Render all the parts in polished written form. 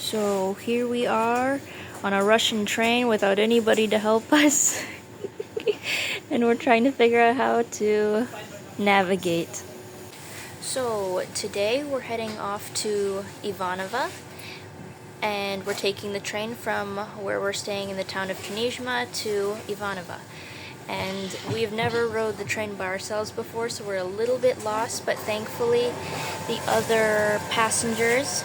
So here we are on a Russian train without anybody to help us. And we're trying to figure out how to navigate. So today we're heading off to Ivanovo, and we're taking the train from where we're staying in the town of Tunizhma to Ivanovo. And we've never rode the train by ourselves before, so we're a little bit lost, but thankfully the other passengers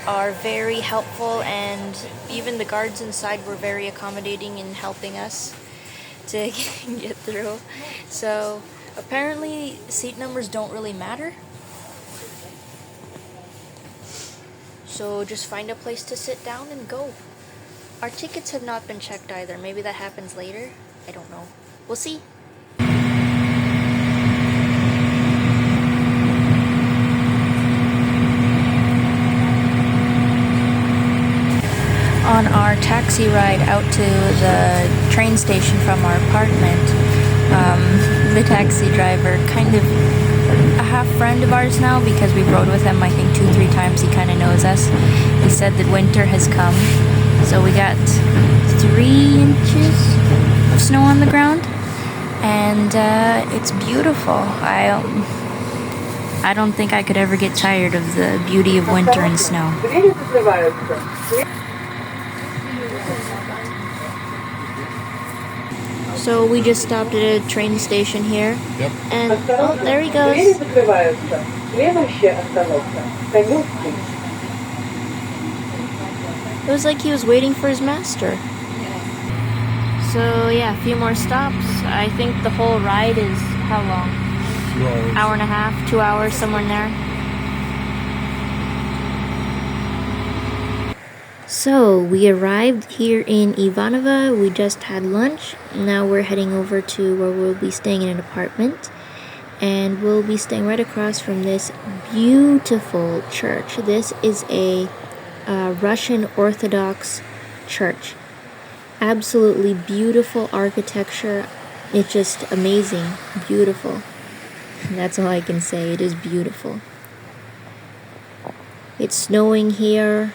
are very helpful, and even the guards inside were very accommodating in helping us to get through. So apparently seat numbers don't really matter. So just find a place to sit down and go. Our tickets have not been checked either. Maybe that happens later. I don't know. We'll see. On our taxi ride out to the train station from our apartment, the taxi driver, kind of a half friend of ours now because we've rode with him I think 2-3 times, he kind of knows us. He said that winter has come, so we got 3 inches of snow on the ground, and it's beautiful. I don't think I could ever get tired of the beauty of winter and snow. So we just stopped at a train station here. Yep. And oh, there he goes. It was like he was waiting for his master. So yeah, a few more stops. I think the whole ride is how long? 2 hours. Hour and a half, 2 hours, somewhere in there. So we arrived here in Ivanovo. We just had lunch. Now we're heading over to where we'll be staying in an apartment, and we'll be staying right across from this beautiful church. This is a Russian Orthodox church. Absolutely beautiful architecture. It's just amazing, beautiful. And that's all I can say. It is beautiful. It's snowing here.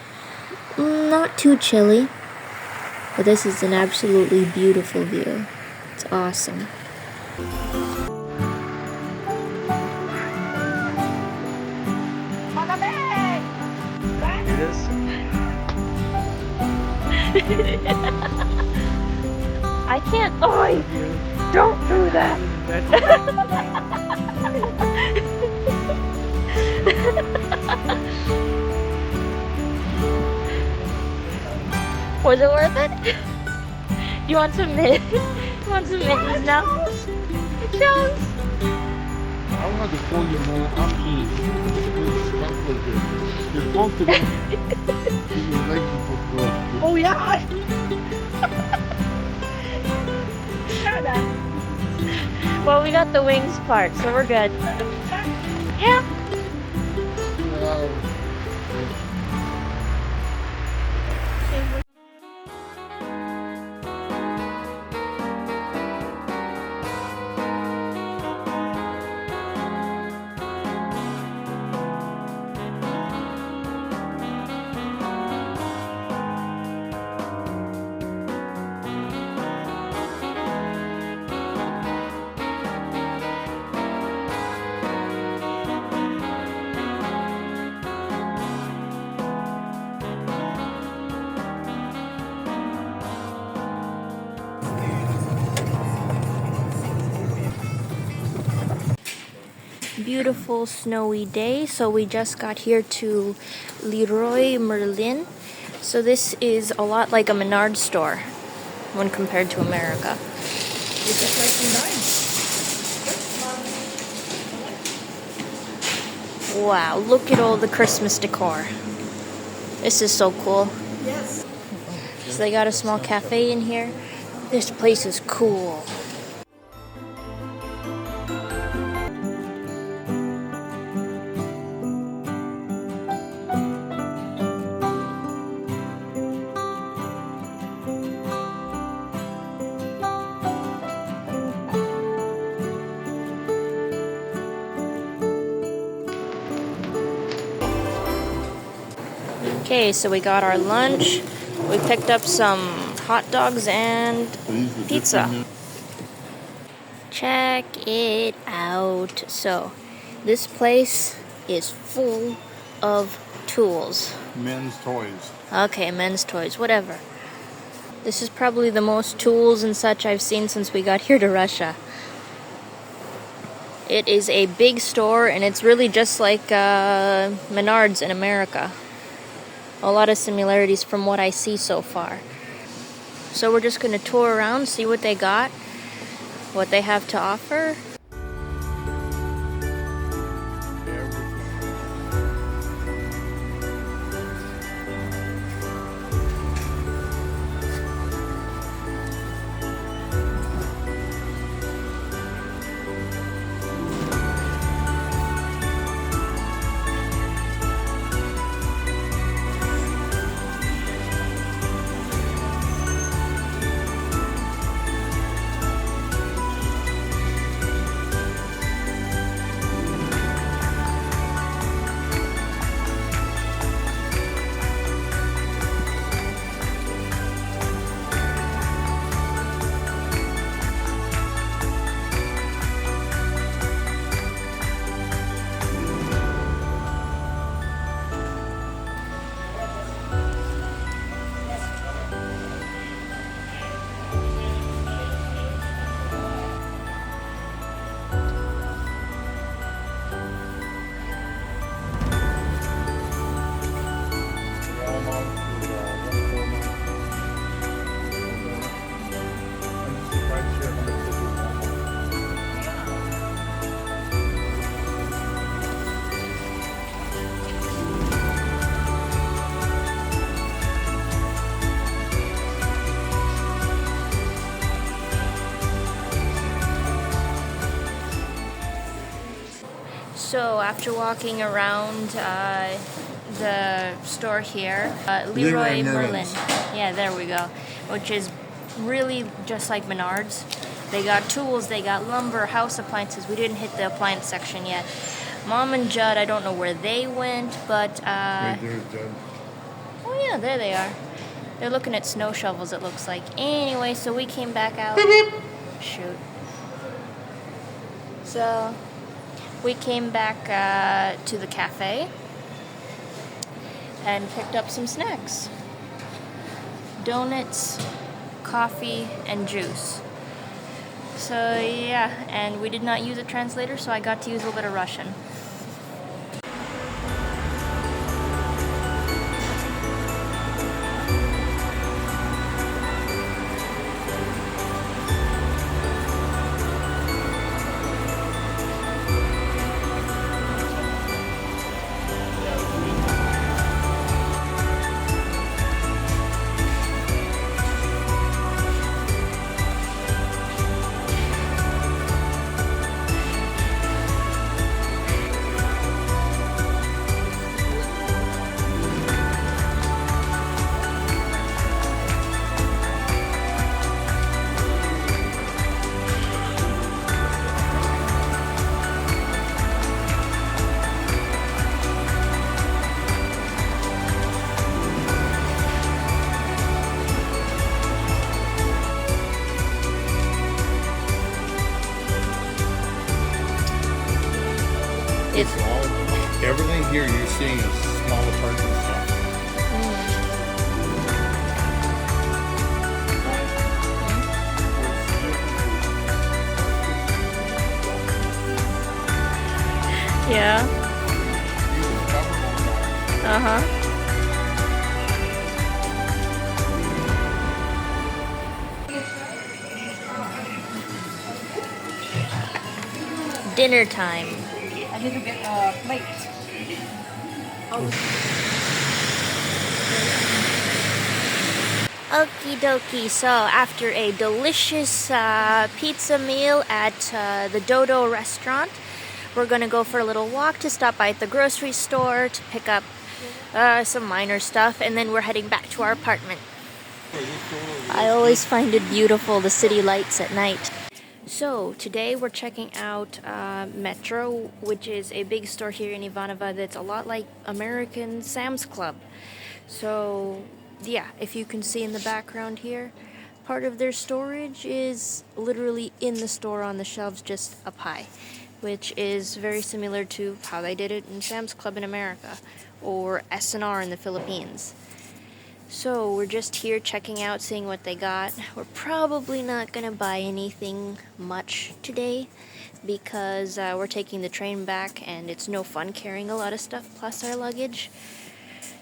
Not too chilly, but this is an absolutely beautiful view. It's awesome. I can't. Oh, don't do that. Was it worth it? Do you want some mittens? You want some mittens now? Jones! I want to call you more after you're confident. You like to perform. Oh yeah! Shut up. Well, we got the wings part, so we're good. Yeah. Beautiful snowy day. So we just got here to Leroy, Merlin. So this is a lot like a Menards store when compared to America. It's just like in Wow, look at all the Christmas decor. This is so cool. Yes. So they got a small cafe in here. This place is cool. Okay, so we got our lunch. We picked up some hot dogs and pizza. Check it out. So, this place is full of tools. Men's toys. Okay, men's toys, whatever. This is probably the most tools and such I've seen since we got here to Russia. It is a big store, and it's really just like Menards in America. A lot of similarities from what I see so far. So we're just going to tour around, see what they got, what they have to offer. So after walking around the store here, Leroy Merlin, yeah, there we go, which is really just like Menards. They got tools, they got lumber, house appliances. We didn't hit the appliance section yet. Mom and Judd, I don't know where they went, but Right there's Judd. oh yeah, there they are. They're looking at snow shovels, it looks like. Anyway, so we came back out. Shoot. So we came back to the cafe and picked up some snacks. Donuts, coffee, and juice. So yeah, and we did not use a translator, so I got to use a little bit of Russian. It's all, everything here you're seeing is smaller parts and stuff. Yeah. Uh-huh. Dinner time. I need to get a plate. Okie dokie, so after a delicious pizza meal at the Dodo restaurant, we're gonna go for a little walk to stop by at the grocery store to pick up some minor stuff, and then we're heading back to our apartment. I always find it beautiful, the city lights at night. So today we're checking out Metro, which is a big store here in Ivanovo that's a lot like American Sam's Club. So, yeah, if you can see in the background here, part of their storage is literally in the store on the shelves just up high, which is very similar to how they did it in Sam's Club in America or S&R in the Philippines. So we're just here checking out, seeing what they got. We're probably not gonna buy anything much today because we're taking the train back and it's no fun carrying a lot of stuff plus our luggage.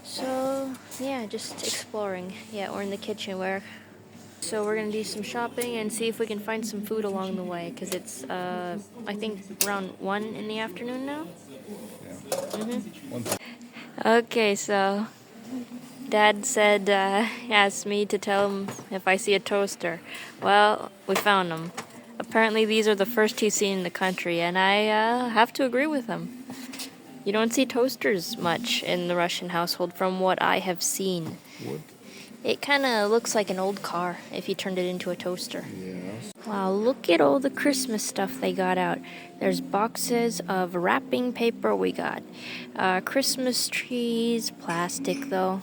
So yeah, just exploring. Yeah, we're in the kitchen so we're gonna do some shopping and see if we can find some food along the way because it's I think around 1 in the afternoon now. Okay, so Dad said, asked me to tell him if I see a toaster. Well, we found them. Apparently these are the first he's seen in the country, and I have to agree with him. You don't see toasters much in the Russian household from what I have seen. What? It kind of looks like an old car if you turned it into a toaster. Yes. Wow, look at all the Christmas stuff they got out. There's boxes of wrapping paper we got. Christmas trees, plastic though.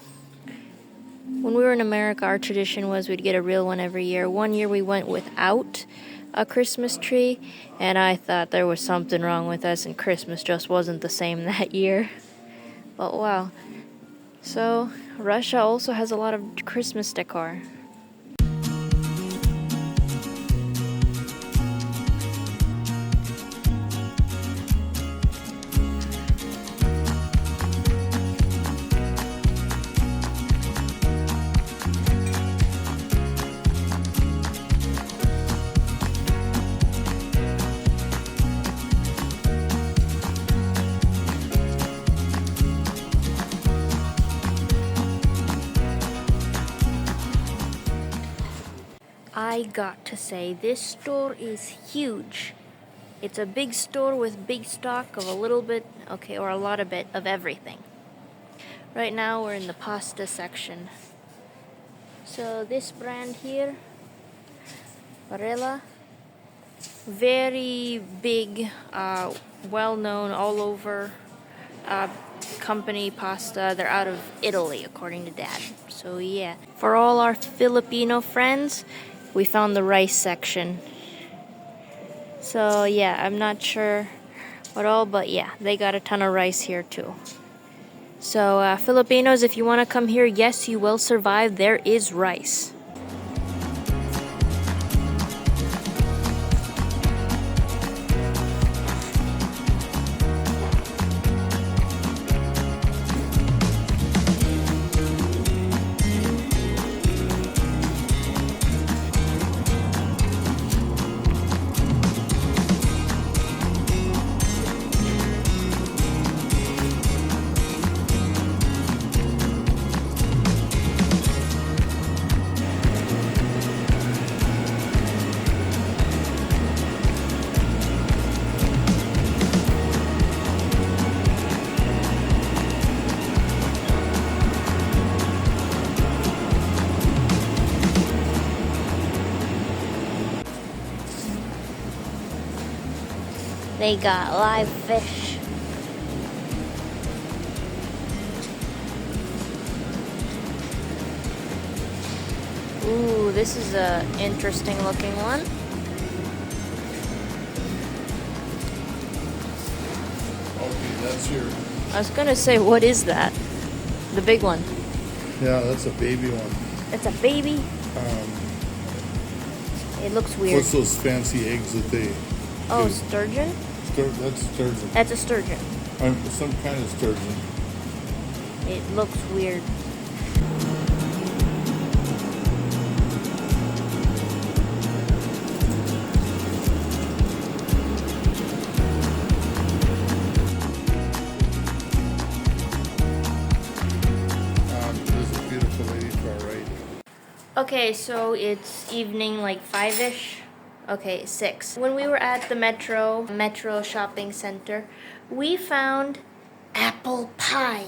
When we were in America, our tradition was we'd get a real one every year. One year we went without a Christmas tree, and I thought there was something wrong with us and Christmas just wasn't the same that year. But wow. So, Russia also has a lot of Christmas decor. I got to say, this store is huge. It's a big store with big stock of a little bit, okay, or a lot of bit of everything. Right now we're in the pasta section. So this brand here, Barilla, very big, well-known all over company pasta. They're out of Italy, according to Dad. So yeah, for all our Filipino friends, we found the rice section. So yeah, I'm not sure what all, but yeah, they got a ton of rice here too. So Filipinos, if you want to come here, yes, you will survive. There is rice. They got live fish. Ooh, this is a interesting looking one. Okay, that's your. I was gonna say, what is that? The big one. Yeah, that's a baby one. It's a baby? It looks weird. What's those fancy eggs that they? Oh, do? sturgeon? That's sturgeon. That's a sturgeon. Some kind of sturgeon. It looks weird. There's a beautiful lady to our right. Okay, so it's evening, like 5-ish. Okay, 6. When we were at the Metro shopping center, we found apple pie.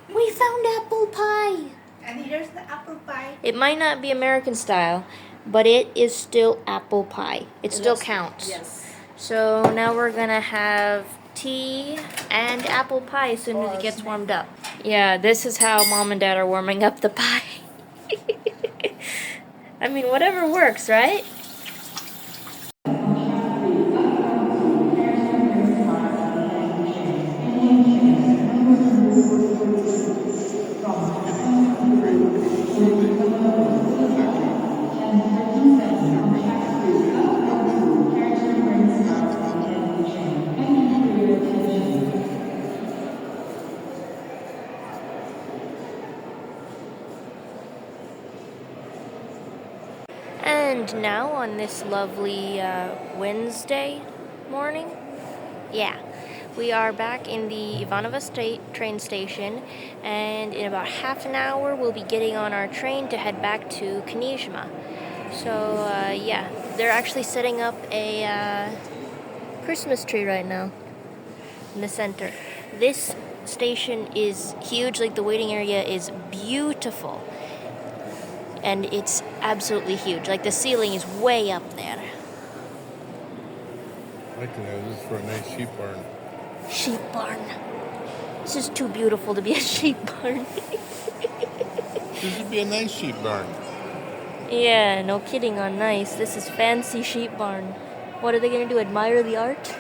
We found apple pie. And here's the apple pie. It might not be American style, but it is still apple pie. It still counts. Yes. So now we're gonna have tea and apple pie as soon as it gets warmed up. Yeah, this is how Mom and Dad are warming up the pie. I mean, whatever works, right? And now on this lovely Wednesday morning, yeah, we are back in the Ivanovo train station, and in about half an hour we'll be getting on our train to head back to Kanizma. So yeah, they're actually setting up a Christmas tree right now in the center. This station is huge, like the waiting area is beautiful. And it's absolutely huge. Like the ceiling is way up there. I can have this for a nice sheep barn. Sheep barn. This is too beautiful to be a sheep barn. This would be a nice sheep barn. Yeah, no kidding on nice. This is fancy sheep barn. What are they gonna do? Admire the art?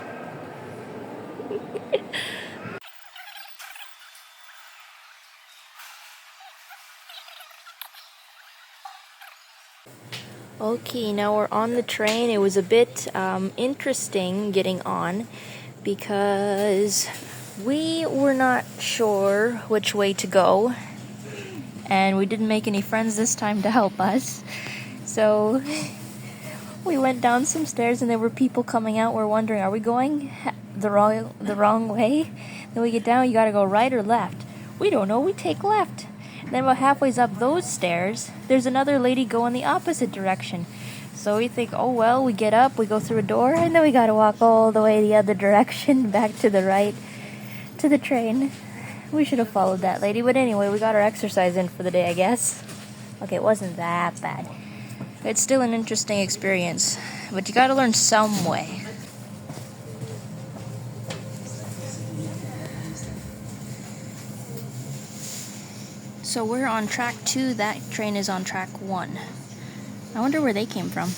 Okay, now we're on the train. It was a bit interesting getting on because we were not sure which way to go, and we didn't make any friends this time to help us. So we went down some stairs and there were people coming out. We're wondering, are we going the wrong way? Then we get down, you gotta go right or left. We don't know, we take left. And then about halfway up those stairs, there's another lady going the opposite direction. So we think, oh well, we get up, we go through a door, and then we gotta walk all the way the other direction, back to the right, to the train. We should have followed that lady, but anyway, we got our exercise in for the day, I guess. Okay, it wasn't that bad. It's still an interesting experience, but you gotta learn some way. So we're on track 2, that train is on track 1. I wonder where they came from.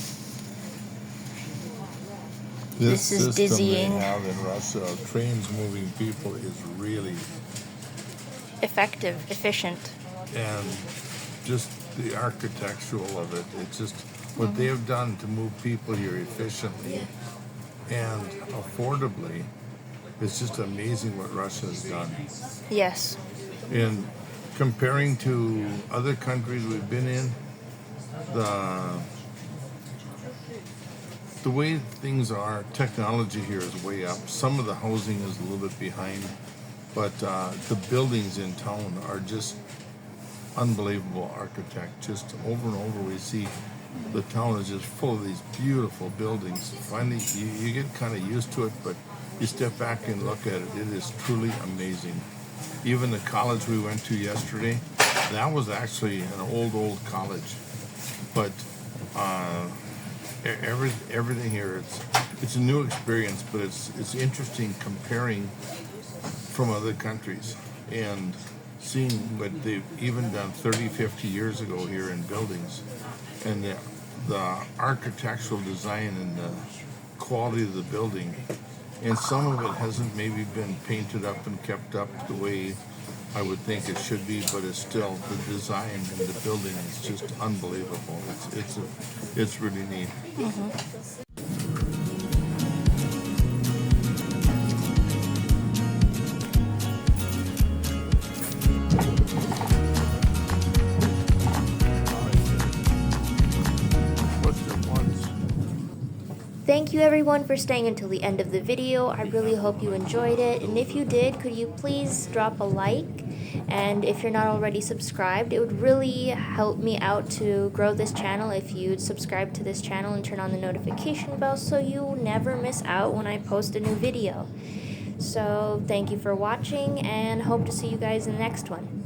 This is dizzying. They have in Russia, trains moving people, is really Effective, efficient. and just the architectural of it. It's just what they have done to move people here efficiently and affordably. It's just amazing what Russia has done. Yes. And comparing to other countries we've been in, the way things are, technology here is way up. Some of the housing is a little bit behind, but the buildings in town are just unbelievable architect. Just over and over we see the town is just full of these beautiful buildings. Finally, you get kind of used to it, but you step back and look at it, it is truly amazing. Even the college we went to yesterday, that was actually an old college. But everything here, it's a new experience, but it's interesting comparing from other countries and seeing what they've even done 30, 50 years ago here in buildings, and the architectural design and the quality of the building. And some of it hasn't maybe been painted up and kept up the way I would think it should be, but it's still, the design and the building is just unbelievable. It's really neat. Thank you everyone for staying until the end of the video. I really hope you enjoyed it, and if you did, could you please drop a like? And if you're not already subscribed, it would really help me out to grow this channel if you'd subscribe to this channel and turn on the notification bell so you never miss out when I post a new video. So thank you for watching, and hope to see you guys in the next one.